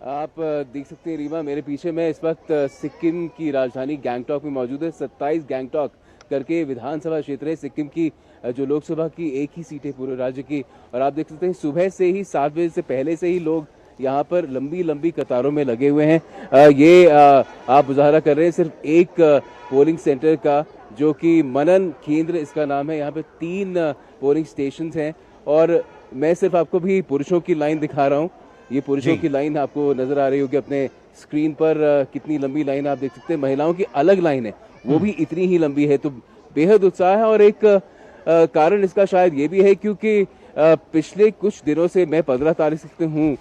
आप देख सकते हैं रीमा, मेरे पीछे मैं इस वक्त सिक्किम की राजधानी गैंगटॉक में मौजूद है। 27 गैंगटॉक करके विधानसभा क्षेत्र है सिक्किम की, जो लोकसभा की एक ही सीट है पूरे राज्य की। और आप देख सकते हैं सुबह से ही 7 बजे से पहले से ही लोग यहाँ पर लंबी लंबी कतारों में लगे हुए हैं। आप मुजाहरा कर रहे हैं सिर्फ एक पोलिंग सेंटर का, जो कि मनन केंद्र इसका नाम है। यहाँ पे 3 पोलिंग स्टेशन हैं और मैं सिर्फ आपको भी पुरुषों की लाइन दिखा रहा हूँ। ये पुरुषों की लाइन आपको नजर आ रही होगी अपने स्क्रीन पर। कितनी लंबी लाइन आप देख सकते हैं। महिलाओं की अलग लाइन है, वो भी इतनी ही लंबी है। तो बेहद उत्साह है और एक कारण इसका शायद ये भी है क्योंकि पिछले कुछ दिनों से मैं 15 तारीख से हूँ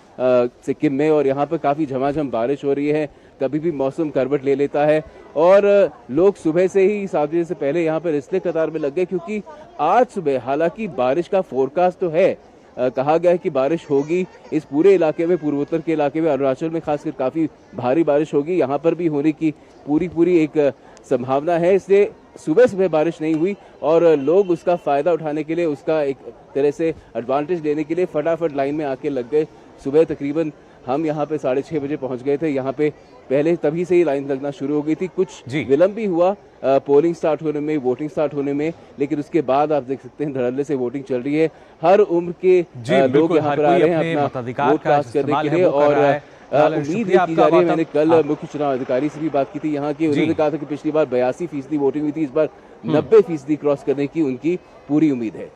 सिक्किम में, और यहाँ पर काफ़ी झमाझम बारिश हो रही है। कभी भी मौसम करवट ले लेता है और लोग सुबह से ही 7 बजे से पहले यहाँ पर इसलिए कतार में लग गए क्योंकि आज सुबह, हालांकि बारिश का फोरकास्ट तो है, कहा गया है कि बारिश होगी इस पूरे इलाके में, पूर्वोत्तर के इलाके में, अरुणाचल में खासकर काफ़ी भारी बारिश होगी। यहाँ पर भी होने की पूरी एक संभावना है। इसलिए सुबह सुबह बारिश नहीं हुई और लोग उसका फ़ायदा उठाने के लिए, उसका एक तरह से एडवांटेज लेने के लिए फटाफट लाइन में आके लग गए। सुबह तकरीबन हम यहाँ पे 6:30 बजे पहुँच गए थे। यहाँ पे पहले तभी से ही लाइन लगना शुरू हो गई थी। कुछ विलम्ब भी हुआ पोलिंग स्टार्ट होने में, वोटिंग स्टार्ट होने में, लेकिन उसके बाद आप देख सकते हैं धड़ल्ले से वोटिंग चल रही है। हर उम्र के लोग यहाँ पर आ रहे हैं अपना वोट कास्ट करने के लिए और उम्मीद की जा रही है। मैंने कल मुख्य चुनाव अधिकारी से भी बात की थी यहाँ की, उन्होंने कहा था कि पिछली बार 82% वोटिंग हुई थी, इस बार 90% क्रॉस करने की उनकी पूरी उम्मीद है।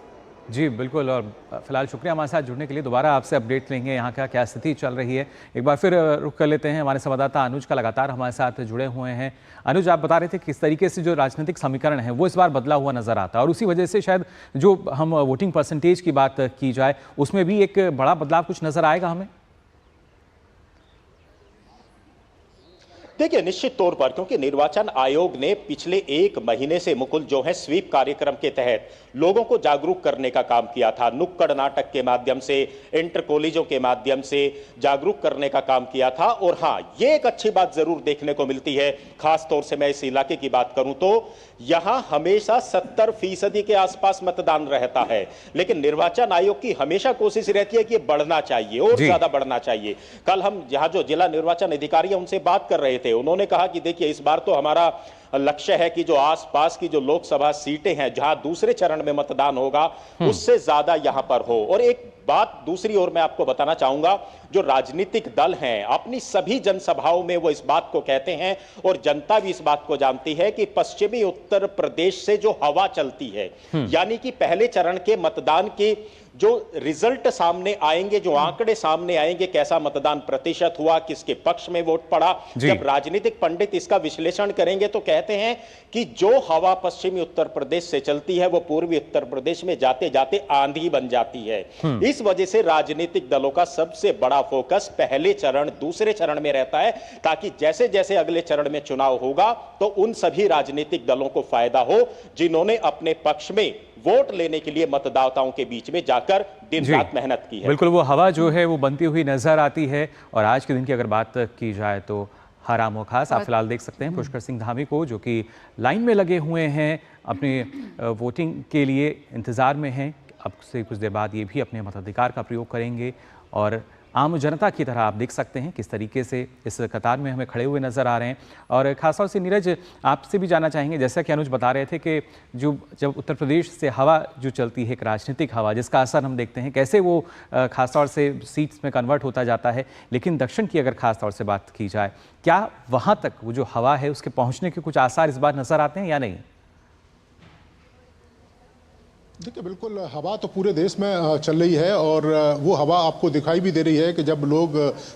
जी बिल्कुल, और फिलहाल शुक्रिया हमारे साथ जुड़ने के लिए। दोबारा आपसे अपडेट लेंगे यहाँ का क्या स्थिति चल रही है। एक बार फिर रुख कर लेते हैं हमारे संवाददाता अनुज का, लगातार हमारे साथ जुड़े हुए हैं। अनुज, आप बता रहे थे किस तरीके से जो राजनीतिक समीकरण है वो इस बार बदला हुआ नजर आता है और उसी वजह से शायद जो हम वोटिंग परसेंटेज की बात की जाए उसमें भी एक बड़ा बदलाव कुछ नजर आएगा हमें। देखिए, निश्चित तौर पर क्योंकि निर्वाचन आयोग ने पिछले 1 महीने से मुकुल जो है स्वीप कार्यक्रम के तहत लोगों को जागरूक करने का काम किया था। नुक्कड़ नाटक के माध्यम से, इंटर कॉलेजों के माध्यम से जागरूक करने का काम किया था। और हाँ, ये एक अच्छी बात जरूर देखने को मिलती है, खास तौर से मैं इस इलाके की बात करूं तो यहां हमेशा 70% के आसपास मतदान रहता है, लेकिन निर्वाचन आयोग की हमेशा कोशिश रहती है कि बढ़ना चाहिए और ज्यादा बढ़ना चाहिए। कल हम यहाँ जो जिला निर्वाचन अधिकारी है उनसे बात कर रहे थे, उन्होंने कहा कि देखिए इस बार तो हमारा लक्ष्य है कि जो आसपास की जो लोकसभा सीटें हैं जहां दूसरे चरण में मतदान होगा उससे ज्यादा यहां पर हो। और एक बात दूसरी ओर मैं आपको बताना चाहूंगा, जो राजनीतिक दल हैं अपनी सभी जनसभाओं में वो इस बात को कहते हैं और जनता भी इस बात को जानती है कि पश्चिमी उत्तर प्रदेश से जो हवा चलती है, यानी कि पहले चरण के मतदान की जो रिजल्ट सामने आएंगे, जो आंकड़े सामने आएंगे, कैसा मतदान प्रतिशत हुआ, किसके पक्ष में वोट पड़ा, जब राजनीतिक पंडित इसका विश्लेषण करेंगे तो कहते हैं कि जो हवा पश्चिमी उत्तर प्रदेश से चलती है वो पूर्वी उत्तर प्रदेश में जाते जाते आंधी बन जाती है। इस वजह से राजनीतिक दलों का सबसे बड़ा फोकस पहले चरण, दूसरे चरण में रहता है, ताकि जैसे जैसे अगले चरण में चुनाव होगा तो उन सभी राजनीतिक दलों को फायदा हो जिन्होंने अपने पक्ष में वोट लेने के लिए मतदाताओं के बीच में जाकर दिन रात मेहनत की है। बिल्कुल, वो हवा जो है वो बनती हुई नजर आती है। और आज के दिन की अगर बात की जाए तो हराम और खास आप फिलहाल देख सकते हैं पुष्कर सिंह धामी को, जो कि लाइन में लगे हुए हैं, अपने वोटिंग के लिए इंतजार में हैं। अब से कुछ देर बाद ये भी अपने मताधिकार का प्रयोग करेंगे और आम जनता की तरह आप देख सकते हैं किस तरीके से इस कतार में हमें खड़े हुए नज़र आ रहे हैं। और खासतौर से नीरज, आपसे भी जानना चाहेंगे, जैसा कि अनुज बता रहे थे कि जब उत्तर प्रदेश से हवा जो चलती है, एक राजनीतिक हवा जिसका असर हम देखते हैं कैसे वो खासतौर से सीट्स में कन्वर्ट होता जाता है, लेकिन दक्षिण की अगर खासतौर से बात की जाए, क्या वहाँ तक वो जो हवा है उसके पहुँचने के कुछ आसार इस बार नज़र आते हैं या नहीं? देखिए, बिल्कुल हवा तो पूरे देश में चल रही है और वो हवा आपको दिखाई भी दे रही है कि जब लोग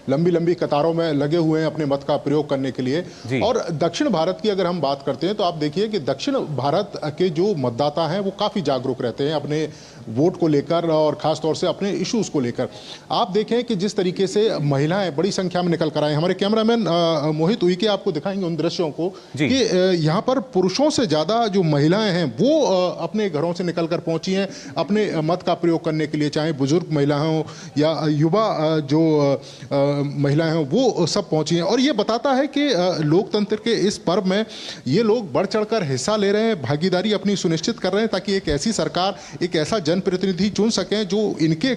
लंबी लंबी कतारों में लगे हुए हैं अपने मत का प्रयोग करने के लिए। और दक्षिण भारत की अगर हम बात करते हैं तो आप देखिए कि दक्षिण भारत के जो मतदाता हैं वो काफ़ी जागरूक रहते हैं अपने वोट को लेकर और ख़ास तौर से अपने इश्यूज़ को लेकर। आप देखें कि जिस तरीके से महिलाएं बड़ी संख्या में निकल कर आए, हमारे कैमरामैन मोहित उइके आपको दिखाएंगे उन दृश्यों को कि यहाँ पर पुरुषों से ज़्यादा जो महिलाएं हैं वो अपने घरों से निकल कर पहुंची हैं अपने मत का प्रयोग करने के लिए, चाहे बुजुर्ग महिलाएं हों या युवा जो महिलाएं हों, वो सब पहुंची हैं। और ये बताता है कि लोकतंत्र के इस पर्व में ये लोग बढ़ चढ़कर हिस्सा ले रहे हैं, भागीदारी अपनी सुनिश्चित कर रहे हैं ताकि एक ऐसी सरकार, एक ऐसा जनप्रतिनिधि चुन सकें जो इनके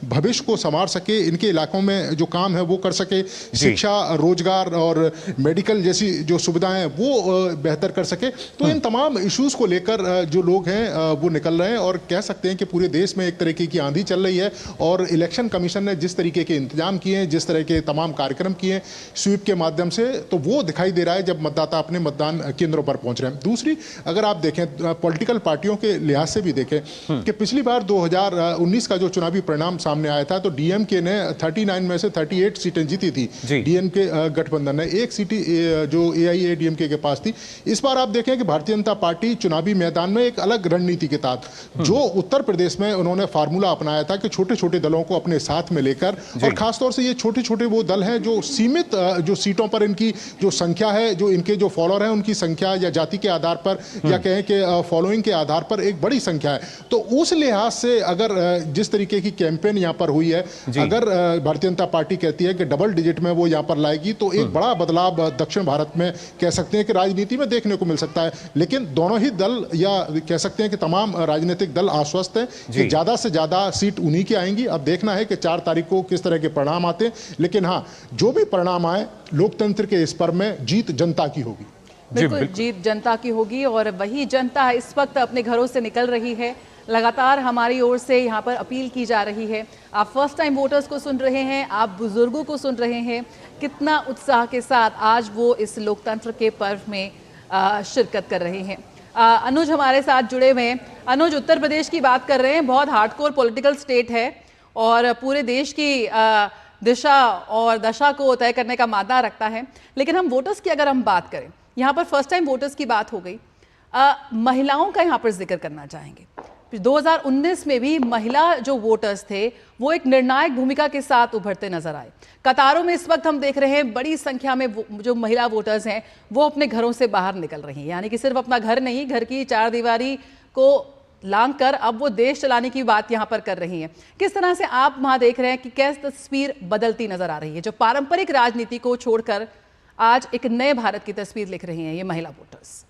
भविष्य को संवार सके, इनके इलाकों में जो काम है वो कर सके, शिक्षा, रोजगार और मेडिकल जैसी जो सुविधाएं हैं वो बेहतर कर सके। तो इन तमाम इश्यूज को लेकर जो लोग हैं वो निकल रहे हैं और कह सकते हैं कि पूरे देश में एक तरीके की आंधी चल रही है। और इलेक्शन कमीशन ने जिस तरीके के इंतजाम किए हैं, जिस तरह के तमाम कार्यक्रम किए हैं स्वीप के माध्यम से, तो वो दिखाई दे रहा है जब मतदाता अपने मतदान केंद्रों पर पहुंच रहे हैं। दूसरी, अगर आप देखें पॉलिटिकल पार्टियों के लिहाज से भी देखें कि पिछली बार 2019 का जो चुनावी परिणाम सामने आया था तो डीएमके ने 39 में से 38 सीटें जीती थी। डीएमके गठबंधन ने एक सीट जो एआईएडीएमके के पास थी। इस बार आप देखें कि भारतीय जनता पार्टी चुनावी मैदान में एक अलग रणनीति के तहत जो उत्तर प्रदेश में उन्होंने फार्मूला अपनाया था कि छोटे छोटे दलों को अपने साथ में लेकर, और खासतौर से ये छोटे छोटे वो दल हैं जो सीमित जो सीटों पर इनकी जो संख्या है, जो इनके जो फॉलोअर हैं उनकी संख्या या जाति के आधार पर या कहें कि फॉलोइंग के आधार पर एक बड़ी संख्या है। तो उस लिहाज से अगर जिस तरीके की कैंपेन यहाँ पर हुई है, अगर भारतीय जनता पार्टी कहती है कि डबल डिजिट में वो यहाँ पर लाएगी तो एक बड़ा बदलाव दक्षिण भारत में कह सकते हैं कि राजनीति में देखने को मिल सकता है। लेकिन दोनों ही दल या कह सकते हैं कि तमाम राजनीतिक दल आश्वस्त हैं कि ज्यादा से ज्यादा सीट उन्हीं की आएंगी। अब देखना है कि 4 तारीख को किस तरह के परिणाम आते हैं, लेकिन हाँ, जो भी परिणाम आए लोकतंत्र के इस पर्व में जीत जनता की होगी। बिल्कुल, जीत जनता की होगी और वही जनता इस वक्त अपने घरों से निकल रही है। लगातार हमारी ओर से यहाँ पर अपील की जा रही है। आप फर्स्ट टाइम वोटर्स को सुन रहे हैं, आप बुजुर्गों को सुन रहे हैं, कितना उत्साह के साथ आज वो इस लोकतंत्र के पर्व में शिरकत कर रहे हैं। अनुज हमारे साथ जुड़े हुए हैं। अनुज, उत्तर प्रदेश की बात कर रहे हैं, बहुत हार्डकोर पॉलिटिकल स्टेट है और पूरे देश की दिशा और दशा को तय करने का मादा रखता है। लेकिन हम वोटर्स की अगर हम बात करें, यहाँ पर फर्स्ट टाइम वोटर्स की बात हो गई, महिलाओं का यहाँ पर जिक्र करना चाहेंगे। 2019 में भी महिला जो वोटर्स थे वो एक निर्णायक भूमिका के साथ उभरते नजर आए। कतारों में इस वक्त हम देख रहे हैं बड़ी संख्या में जो महिला वोटर्स हैं वो अपने घरों से बाहर निकल रही हैं, यानी कि सिर्फ अपना घर नहीं, घर की 4 दीवारी को लांग कर अब वो देश चलाने की बात यहाँ पर कर रही हैं। किस तरह से आप वहाँ देख रहे हैं कि कैसे तस्वीर बदलती नजर आ रही है, जो पारंपरिक राजनीति को छोड़कर आज एक नए भारत की तस्वीर लिख रही हैं ये महिला वोटर्स?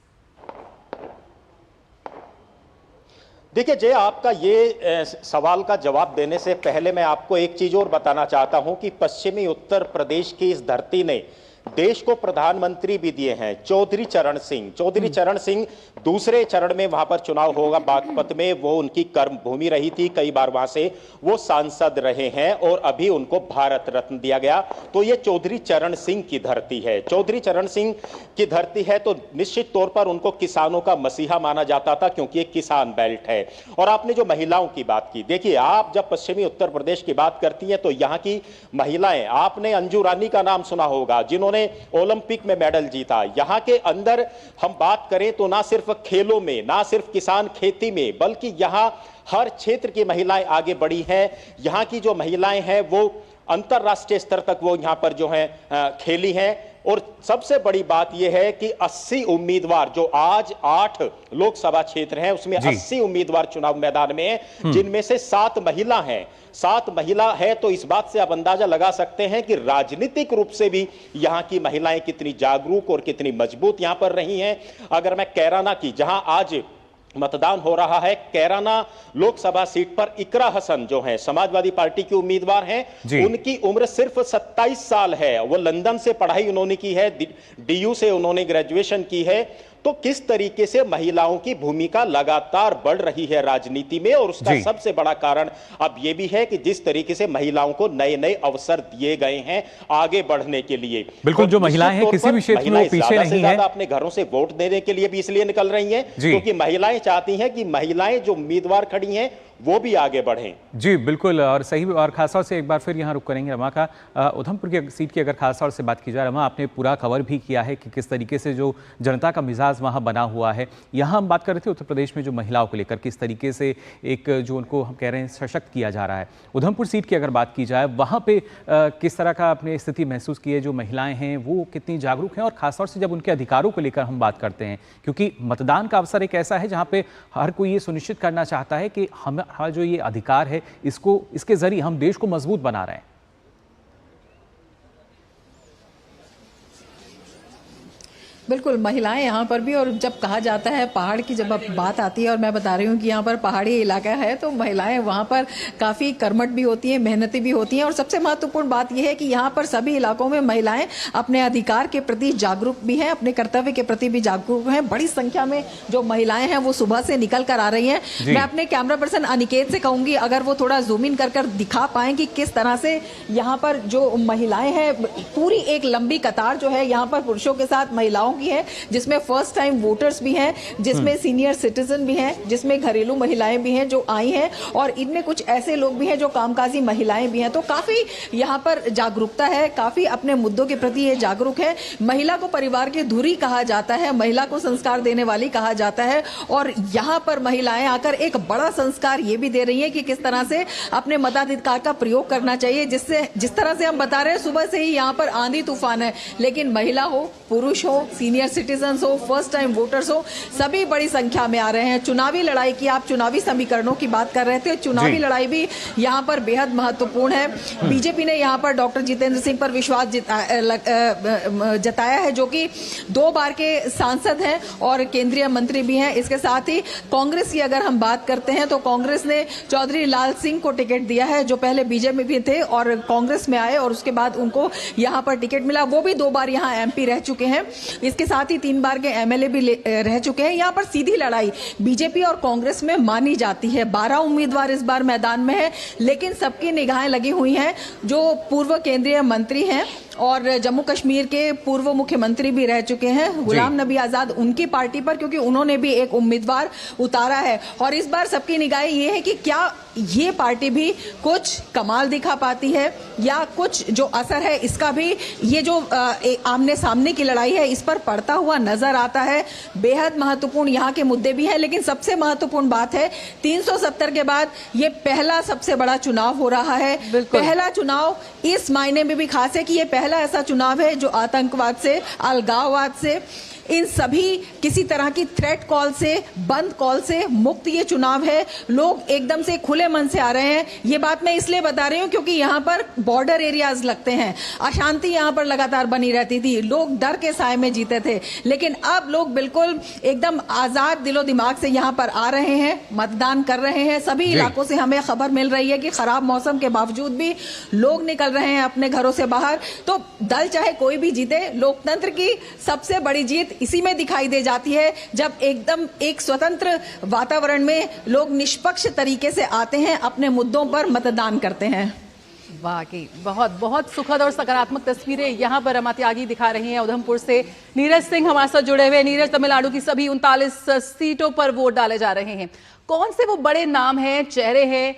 देखिए जय, आपका ये सवाल का जवाब देने से पहले मैं आपको एक चीज और बताना चाहता हूं कि पश्चिमी उत्तर प्रदेश की इस धरती ने देश को प्रधानमंत्री भी दिए हैं। चौधरी चरण सिंह दूसरे चरण में वहां पर चुनाव होगा बागपत में, वो उनकी कर्म भूमि रही थी, कई बार वहां से वो सांसद रहे हैं और अभी उनको भारत रत्न दिया गया। तो ये चौधरी चरण सिंह की धरती है। चौधरी चरण सिंह की धरती है तो निश्चित तौर पर उनको किसानों का मसीहा माना जाता था, क्योंकि एक किसान बेल्ट है। और आपने जो महिलाओं की बात की, देखिए आप जब पश्चिमी उत्तर प्रदेश की बात करती हैं तो यहाँ की महिलाएं, आपने अंजू रानी का नाम सुना होगा जिन्होंने ओलंपिक में मेडल जीता। यहां के अंदर हम बात करें तो ना सिर्फ खेलों में, ना सिर्फ किसान खेती में, बल्कि यहां हर क्षेत्र की महिलाएं आगे बढ़ी हैं। यहां की जो महिलाएं हैं वो अंतरराष्ट्रीय स्तर तक वो यहां पर जो है खेली हैं। और सबसे बड़ी बात यह है कि 80 उम्मीदवार, जो आज 8 लोकसभा क्षेत्र हैं उसमें 80 उम्मीदवार चुनाव मैदान में हैं, जिनमें से 7 महिला हैं। 7 महिला है तो इस बात से आप अंदाजा लगा सकते हैं कि राजनीतिक रूप से भी यहां की महिलाएं कितनी जागरूक और कितनी मजबूत यहां पर रही हैं। अगर मैं कैराना की, जहां आज मतदान हो रहा है, कैराना लोकसभा सीट पर इकरा हसन जो है समाजवादी पार्टी की उम्मीदवार हैं, उनकी उम्र सिर्फ 27 साल है। वो लंदन से पढ़ाई उन्होंने की है, डीयू से उन्होंने ग्रेजुएशन की है। तो किस तरीके से महिलाओं की भूमिका लगातार बढ़ रही है राजनीति में, और उसका सबसे बड़ा कारण अब यह भी है कि जिस तरीके से महिलाओं को नए नए अवसर दिए गए हैं आगे बढ़ने के लिए। बिल्कुल, जो महिलाएं हैं किसी भी क्षेत्र में वो पीछे नहीं है। अपने घरों से वोट देने के लिए भी इसलिए निकल रही हैं क्योंकि महिलाएं चाहती हैं कि महिलाएं जो उम्मीदवार खड़ी हैं वो भी आगे बढ़ें। जी बिल्कुल, और सही, और खासतौर से एक बार फिर यहाँ रुक करेंगे रमा का। उधमपुर की सीट की अगर खासतौर से बात की जाए, रमा आपने पूरा कवर भी किया है कि किस तरीके से जो जनता का मिजाज वहाँ बना हुआ है। यहाँ हम बात कर रहे थे उत्तर प्रदेश में जो महिलाओं को लेकर किस तरीके से एक जो उनको हम कह रहे हैं सशक्त किया जा रहा है। उधमपुर सीट की अगर बात की जाए, वहाँ पे किस तरह का आपने स्थिति महसूस की है, जो महिलाएं हैं वो कितनी जागरूक हैं, और खासतौर से जब उनके अधिकारों को लेकर हम बात करते हैं, क्योंकि मतदान का अवसर एक ऐसा है जहाँ पे हर कोई ये सुनिश्चित करना चाहता है कि हम जो ये अधिकार है इसके जरिए हम देश को मजबूत बना रहे हैं। बिल्कुल, महिलाएं यहाँ पर भी, और जब कहा जाता है पहाड़ की जब बात आती है, और मैं बता रही हूँ कि यहाँ पर पहाड़ी इलाका है, तो महिलाएं वहाँ पर काफ़ी कर्मठ भी होती हैं, मेहनती भी होती हैं। और सबसे महत्वपूर्ण बात यह है कि यहाँ पर सभी इलाकों में महिलाएं अपने अधिकार के प्रति जागरूक भी हैं, अपने कर्तव्य के प्रति भी जागरूक हैं। बड़ी संख्या में जो महिलाएं हैं वो सुबह से निकल कर आ रही हैं। मैं अपने कैमरा पर्सन अनिकेत से कहूंगी अगर वो थोड़ा जूम इन कर दिखा पाएं कि किस तरह से यहाँ पर जो महिलाएं हैं, पूरी एक लंबी कतार जो है यहाँ पर पुरुषों के साथ महिलाओं की है, जिसमें फर्स्ट टाइम वोटर्स भी हैं, जिसमें सीनियर सिटीजन भी हैं, जिसमें घरेलू महिलाएं भी हैं जो आई हैं, और इनमें कुछ ऐसे लोग भी हैं जो कामकाजी महिलाएं भी हैं। तो काफी यहाँ पर जागरूकता है, काफी अपने मुद्दों के प्रति ये जागरूक है। महिला को परिवार की धुरी कहा जाता है, महिला को संस्कार देने वाली कहा जाता है, और यहाँ पर महिलाएं आकर एक बड़ा संस्कार ये भी दे रही हैं कि किस तरह से अपने मताधिकार का प्रयोग करना चाहिए। जिस तरह से हम बता रहे हैं सुबह से ही यहाँ पर आंधी तूफान है, लेकिन महिला हो, पुरुष हो, सीनियर सिटीजन हो, फर्स्ट टाइम वोटर्स हो, सभी बड़ी संख्या में आ रहे हैं। चुनावी लड़ाई की, आप चुनावी समीकरणों की बात कर रहे थे, चुनावी लड़ाई भी यहाँ पर बेहद महत्वपूर्ण है। बीजेपी ने यहाँ पर डॉक्टर जितेंद्र सिंह पर विश्वास जताया है, जो कि 2 बार के सांसद हैं और केंद्रीय मंत्री भी हैं। इसके साथ ही कांग्रेस की अगर हम बात करते हैं तो कांग्रेस ने चौधरी लाल सिंह को टिकट दिया है, जो पहले बीजेपी में भी थे और कांग्रेस में आए, और उसके बाद उनको यहाँ पर टिकट मिला। वो भी 2 बार यहाँ एमपी रह चुके हैं। इसके साथ ही 3 बार के एमएलए भी रह चुके हैं। यहाँ पर सीधी लड़ाई बीजेपी और कांग्रेस में मानी जाती है। 12 उम्मीदवार इस बार मैदान में है, लेकिन सबकी निगाहें लगी हुई हैं जो पूर्व केंद्रीय मंत्री हैं और जम्मू कश्मीर के पूर्व मुख्यमंत्री भी रह चुके हैं, गुलाम नबी आजाद, उनकी पार्टी पर, क्योंकि उन्होंने भी एक उम्मीदवार उतारा है। और इस बार सबकी निगाहें ये है कि क्या ये पार्टी भी कुछ कमाल दिखा पाती है, या कुछ जो असर है इसका भी ये जो आमने सामने की लड़ाई है इस पर पड़ता हुआ नजर आता है। बेहद महत्वपूर्ण यहाँ के मुद्दे भी हैं, लेकिन सबसे महत्वपूर्ण बात है 370 के बाद ये पहला सबसे बड़ा चुनाव हो रहा है। पहला चुनाव इस मायने में भी खास है कि ये पहला ऐसा चुनाव है जो आतंकवाद से, अलगाववाद से, इन सभी किसी तरह की थ्रेट कॉल से, बंद कॉल से मुक्त ये चुनाव है। लोग एकदम से खुले मन से आ रहे हैं। ये बात मैं इसलिए बता रही हूँ क्योंकि यहाँ पर बॉर्डर एरियाज लगते हैं, अशांति यहाँ पर लगातार बनी रहती थी, लोग डर के साए में जीते थे, लेकिन अब लोग बिल्कुल एकदम आजाद दिलो दिमाग से यहाँ पर आ रहे हैं, मतदान कर रहे हैं। सभी इलाकों से हमें खबर मिल रही है कि खराब मौसम के बावजूद भी लोग निकल रहे हैं अपने घरों से बाहर। तो दल चाहे कोई भी जीते, लोकतंत्र की सबसे बड़ी जीत इसी में दिखाई दे जाती है, जब एकदम एक स्वतंत्र वातावरण में लोग निष्पक्ष तरीके से आते हैं, अपने मुद्दों पर मतदान करते हैं। वाकई बहुत बहुत सुखद और सकारात्मक तस्वीरें यहाँ पर रमा त्यागी दिखा रही हैं। उधमपुर से नीरज सिंह हमारे साथ जुड़े हुए। नीरज, तमिलनाडु की सभी 39 सीटों पर वोट डाले जा रहे हैं। कौन से वो बड़े नाम हैं, चेहरे हैं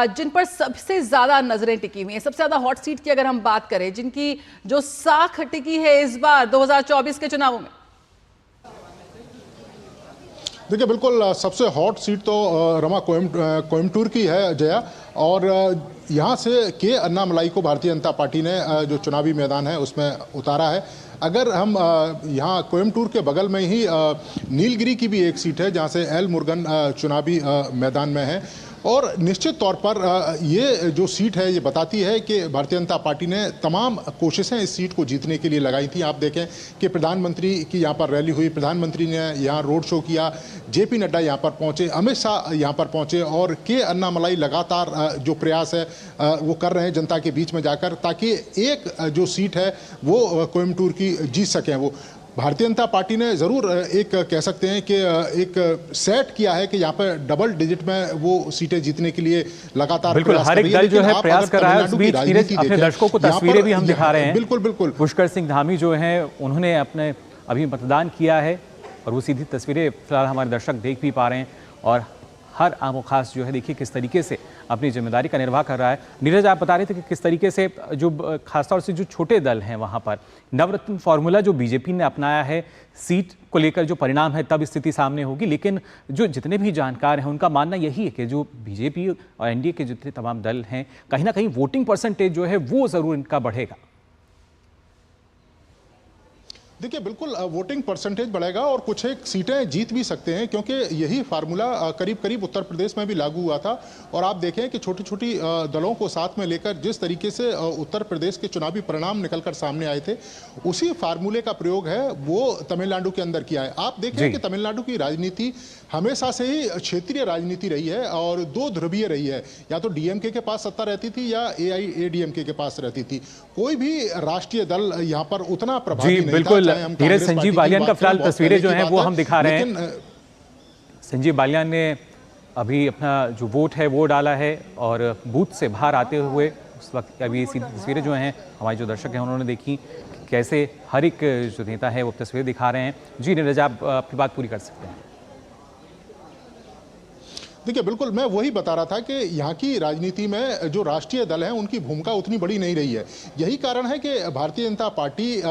जिन पर सबसे ज्यादा नजरें टिकी हुई हैं? सबसे ज्यादा हॉट सीट की अगर हम बात करें, जिनकी जो साख टिकी है इस बार 2024 के चुनावों में? देखिए, बिल्कुल सबसे हॉट सीट तो रमा कोयम्बटूर की है जया, और यहाँ से के अन्नामलाई को भारतीय जनता पार्टी ने जो चुनावी मैदान है उसमें उतारा है। अगर हम यहाँ कोयम्बटूर के बगल में ही नीलगिरी की भी एक सीट है जहाँ से एल मुरुगन चुनावी मैदान में है, और निश्चित तौर पर ये जो सीट है ये बताती है कि भारतीय जनता पार्टी ने तमाम कोशिशें इस सीट को जीतने के लिए लगाई थी। आप देखें कि प्रधानमंत्री की यहाँ पर रैली हुई, प्रधानमंत्री ने यहाँ रोड शो किया, जेपी नड्डा यहाँ पर पहुँचे, अमित शाह यहाँ पर पहुँचे, और के अन्नामलाई लगातार जो प्रयास है वो कर रहे हैं जनता के बीच में जाकर, ताकि एक जो सीट है वो कोयम्बटूर की जीत सकें। वो भारतीय जनता पार्टी ने जरूर एक कह सकते हैं कि एक सेट किया है कि यहाँ पर डबल डिजिट में वो सीटें जीतने के लिए लगातार बिल्कुल हर एक दल जो है प्रयास कर रहा है। उस बीच अपने दर्शकों को तस्वीरें भी हम दिखा रहे हैं। बिल्कुल बिल्कुल पुष्कर सिंह धामी जो हैं उन्होंने अपने अभी मतदान किया है, और वो सीधी तस्वीरें फिलहाल हमारे दर्शक देख भी पा रहे हैं। और हर आम खास जो है देखिए किस तरीके से अपनी जिम्मेदारी का निर्वाह कर रहा है। नीरज, आप बता रहे थे कि किस तरीके से जो खासतौर से जो छोटे दल हैं वहाँ पर नवरत्न फॉर्मूला जो बीजेपी ने अपनाया है, सीट को लेकर जो परिणाम है तब स्थिति सामने होगी, लेकिन जो जितने भी जानकार हैं उनका मानना यही है कि जो बीजेपी और एनडीए के जितने तमाम दल हैं, कहीं ना कहीं वोटिंग परसेंटेज जो है वो ज़रूर इनका बढ़ेगा। देखिए बिल्कुल वोटिंग परसेंटेज बढ़ेगा और कुछ एक सीटें जीत भी सकते हैं, क्योंकि यही फार्मूला करीब करीब उत्तर प्रदेश में भी लागू हुआ था। और आप देखें कि छोटी छोटी दलों को साथ में लेकर जिस तरीके से उत्तर प्रदेश के चुनावी परिणाम निकलकर सामने आए थे, उसी फार्मूले का प्रयोग है वो तमिलनाडु के अंदर किया है। आप देखें कि तमिलनाडु की राजनीति हमेशा से ही क्षेत्रीय राजनीति रही है और दो ध्रुवीय रही है, या तो डीएमके के पास सत्ता रहती थी या एआईएडीएमके के पास रहती थी। कोई भी राष्ट्रीय दल यहाँ पर उतना प्रभावी नहीं था। धीरज, संजीव बालियान का फिलहाल तस्वीरें जो हैं वो हम दिखा रहे हैं। संजीव बालियान ने अभी अपना जो वोट है वो डाला है और बूथ से बाहर आते हुए उस वक्त अभी ऐसी तस्वीरें जो हैं हमारे जो दर्शक हैं उन्होंने देखी कैसे हर एक जो नेता है वो तस्वीर दिखा रहे हैं। जी नीरज, आप अपनी बात पूरी कर सकते हैं। देखिए बिल्कुल मैं वही बता रहा था कि यहाँ की राजनीति में जो राष्ट्रीय दल हैं उनकी भूमिका उतनी बड़ी नहीं रही है। यही कारण है कि भारतीय जनता पार्टी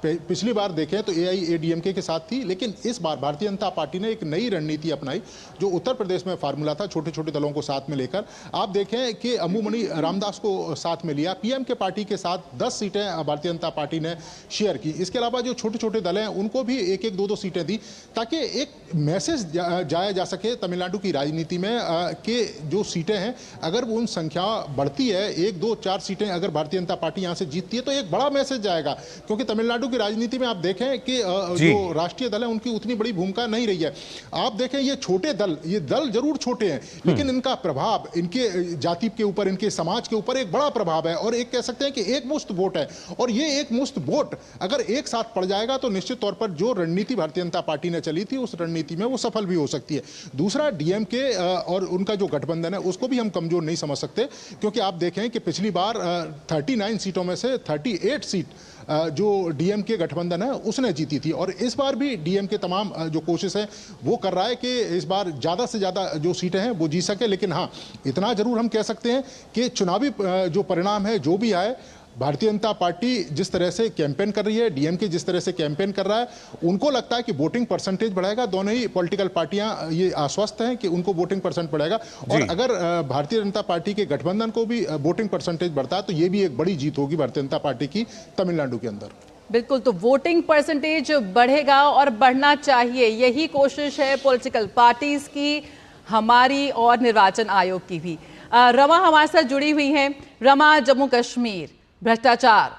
पिछली बार देखें तो एआईएडीएमके के साथ थी, लेकिन इस बार भारतीय जनता पार्टी ने एक नई रणनीति अपनाई जो उत्तर प्रदेश में फार्मूला था, छोटे छोटे दलों को साथ में लेकर। आप देखें कि अम्बुमणि रामदास को साथ में लिया, पीएम के पार्टी के साथ 10 सीटें भारतीय जनता पार्टी ने शेयर की। इसके अलावा जो छोटे छोटे दल हैं उनको भी एक एक दो सीटें दी, ताकि एक मैसेज जाया जा सके तमिलनाडु की राजनीति में कि जो सीटें हैं अगर उन संख्या बढ़ती है, 1, 2, 4 सीटें अगर भारतीय जनता पार्टी यहाँ से जीतती है तो एक बड़ा मैसेज जाएगा। क्योंकि तमिलनाडु की राजनीति में आप देखें कि जो राष्ट्रीय दल है उनकी उतनी बड़ी भूमिका नहीं रही है। आप देखें ये छोटे दल, ये दल जरूर छोटे हैं लेकिन इनका प्रभाव इनके जाति के ऊपर, इनके समाज के ऊपर एक बड़ा प्रभाव है और एक कह सकते हैं कि एक मुश्त वोट है। और ये एक मुश्त वोट अगर एक साथ पड़ जाएगा तो निश्चित तौर पर जो रणनीति भारतीय जनता पार्टी ने चली थी उस रणनीति में वो सफल भी हो सकती है। दूसरा, डीएमके और उनका जो गठबंधन है उसको भी हम कमजोर नहीं समझ सकते, क्योंकि आप देखें कि पिछली बार 39 सीटों में से 38 सीट जो डीएमके गठबंधन है उसने जीती थी। और इस बार भी डीएमके तमाम जो कोशिश है वो कर रहा है कि इस बार ज़्यादा से ज़्यादा जो सीटें हैं वो जीत सके। लेकिन हाँ, इतना जरूर हम कह सकते हैं कि चुनावी जो परिणाम है जो भी आए, भारतीय जनता पार्टी जिस तरह से कैंपेन कर रही है, डीएमके जिस तरह से कैंपेन कर रहा है, उनको लगता है कि वोटिंग परसेंटेज बढ़ेगा। दोनों ही पॉलिटिकल पार्टियां ये आश्वस्त हैं कि उनको वोटिंग परसेंट बढ़ेगा। और अगर भारतीय जनता पार्टी के गठबंधन को भी वोटिंग परसेंटेज बढ़ता है तो ये भी एक बड़ी जीत होगी भारतीय जनता पार्टी की तमिलनाडु के अंदर। बिल्कुल, तो वोटिंग परसेंटेज बढ़ेगा और बढ़ना चाहिए, यही कोशिश है पॉलिटिकल पार्टीज की, हमारी और निर्वाचन आयोग की भी। रमा हमारे साथ जुड़ी हुई हैं। रमा, जम्मू कश्मीर भ्रष्टाचार